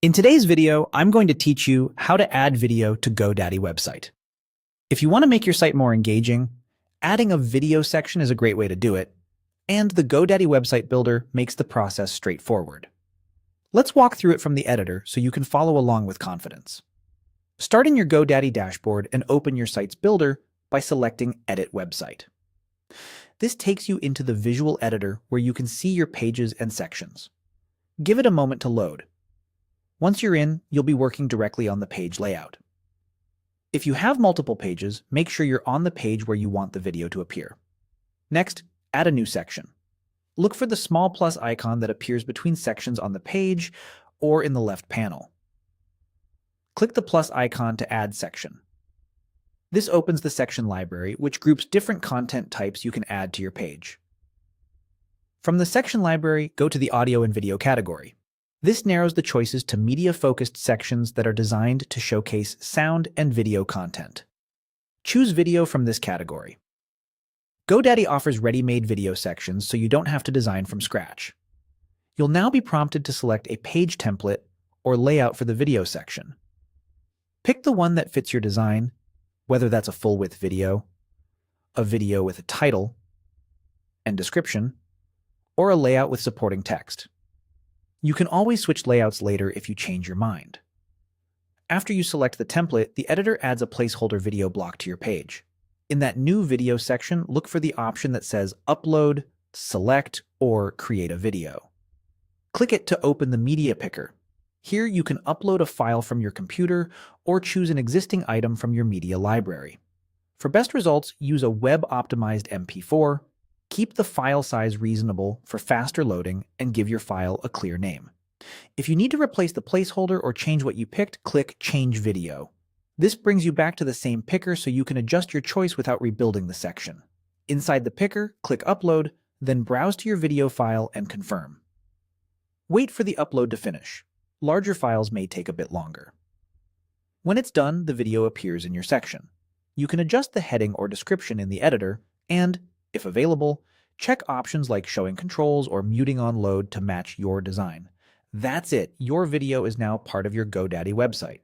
In today's video, I'm going to teach you how to add video to GoDaddy website. If you want to make your site more engaging, adding a video section is a great way to do it, and the GoDaddy website builder makes the process straightforward. Let's walk through it from the editor so you can follow along with confidence. Start in your GoDaddy dashboard and open your site's builder by selecting Edit Website. This takes you into the visual editor where you can see your pages and sections. Give it a moment to load. Once you're in, you'll be working directly on the page layout. If you have multiple pages, make sure you're on the page where you want the video to appear. Next, add a new section. Look for the small plus icon that appears between sections on the page or in the left panel. Click the plus icon to add section. This opens the section library, which groups different content types you can add to your page. From the section library, go to the audio and video category. This narrows the choices to media-focused sections that are designed to showcase sound and video content. Choose video from this category. GoDaddy offers ready-made video sections so you don't have to design from scratch. You'll now be prompted to select a page template or layout for the video section. Pick the one that fits your design, whether that's a full-width video, a video with a title and description, or a layout with supporting text. You can always switch layouts later if you change your mind. After you select the template, the editor adds a placeholder video block to your page. In that new video section, look for the option that says Upload, Select, or Create a Video. Click it to open the media picker. Here you can upload a file from your computer or choose an existing item from your media library. For best results, use a web-optimized MP4. Keep the file size reasonable for faster loading and give your file a clear name. If you need to replace the placeholder or change what you picked, click Change Video. This brings you back to the same picker so you can adjust your choice without rebuilding the section. Inside the picker, click Upload, then browse to your video file and confirm. Wait for the upload to finish. Larger files may take a bit longer. When it's done, the video appears in your section. You can adjust the heading or description in the editor and, if available, check options like showing controls or muting on load to match your design. That's it. Your video is now part of your GoDaddy website.